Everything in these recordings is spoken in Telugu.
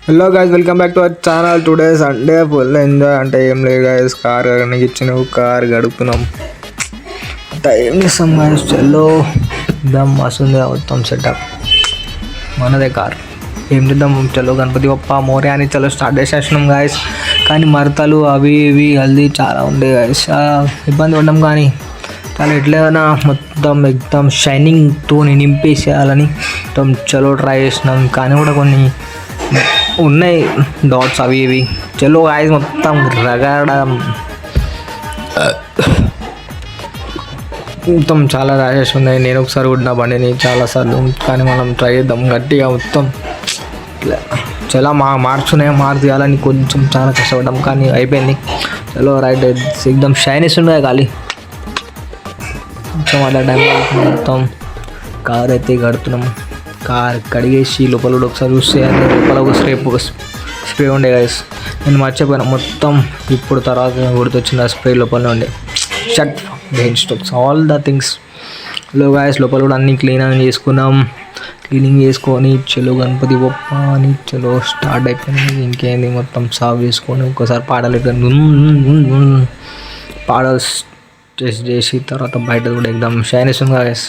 Hello guys, welcome back to our channel. Today Sunday full enjoy అంటే ఏం లేదు గైస్. కార్ ఇచ్చిన కార్ గడుపుతున్నాం. ఏం చేస్తాం గైస్, చలో దమ్ వస్తుంది మొత్తం సెటప్ మనదే కార్. ఏం చేద్దాం, చలో గణపతి బప్పా మోరే అని చలో స్టార్ట్ చేసేసినాం గాయస్. కానీ మరతలు అవి ఇవి హల్దీ చాలా ఉండే గాయస్, ఇబ్బంది పడ్డాం. కానీ చాలా ఎట్లైనా మొత్తం ఎగ్దమ్ షైనింగ్తో నింపేసేయాలని మొత్తం చలో ట్రై చేసినాం. కానీ కూడా కొన్ని ఉన్నాయి డాట్స్ అవి ఇవి. చలో గాయస్ మొత్తం రగడం మొత్తం చాలా ర్యాషెస్ ఉన్నాయి. నేను ఒకసారి కూడా నా బండిని చాలాసార్లు, కానీ మనం ట్రై చేద్దాం గట్టిగా మొత్తం చాలా మార్చు తీయాలని కొంచెం చాలా కష్టపడ్డాం. కానీ అయిపోయింది. చలో రైట్, ఎగ్దమ్ షైనెస్ ఉన్నాయి ఖాళీ మొత్తం. అదే టైం మొత్తం కార్ అయితే కడుతున్నాం. కార్ కడిగేసి లోపల కూడా ఒకసారి చూస్తే లోపల ఒక స్ప్రే ఉండే గాయస్. నేను మర్చిపోయాను మొత్తం. ఇప్పుడు తర్వాత గుర్తొచ్చిన స్ప్రే లోపల ఉండే shut main Stokes all the things లో గాయస్. లోపల కూడా అన్నీ క్లీనింగ్ చేసుకొని చలో గణపతి బొప్ప అని చలో స్టార్ట్ అయిపోయింది. ఇంకేంది మొత్తం సాఫ్ చేసుకొని ఒక్కసారి పాడలు టెస్ట్ చేసి తర్వాత బయట కూడా ఎగ్దమ్ షైనెస్ ఉంది గాయస్.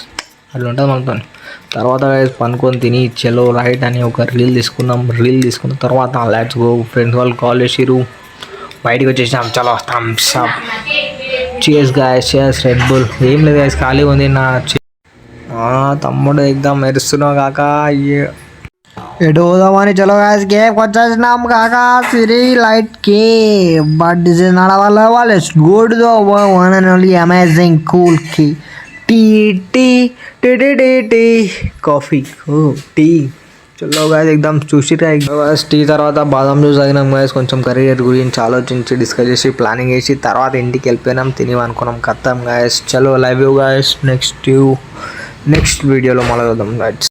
అట్లా ఉంటుంది మనతో. తర్వాత పనుకొని తిని చలో రైట్ అని ఒక రీల్ తీసుకున్న తర్వాత లెట్స్ గో. ఫ్రెండ్స్ వాళ్ళు కాల్ చేసిరు, బయటకు వచ్చేసినాం. చలో thumbs up, cheers guys, cheers Red Bull. ఏం లేదు గాయస్, ఖాళీ ఉంది నా తమ్ముడు. ఎగ్దమ్ మెరుస్తున్నావు కాక. ఎటు పోదామని చలో గాయస్ కేక్ వచ్చేసినాం కాక. సిరీ లైట్ కే but this is not our level. It's good though one and only amazing cool కి టీ కాఫీ టీ. చలో గాయస్ ఎగ్దమ్ చూసి టీ తర్వాత బాదం జ్యూస్ తాగినాం గాయస్. కొంచెం కెరీర్ గురించి ఆలోచించి డిస్కస్ చేసి ప్లానింగ్ చేసి తర్వాత ఇంటికి వెళ్ళిపోయినాం. తిని అనుకున్నాం ఖతం గాయస్. చలో లవ్ యూ గాయస్. నెక్స్ట్ వీడియోలో మళ్ళీ చూద్దాం గాయస్.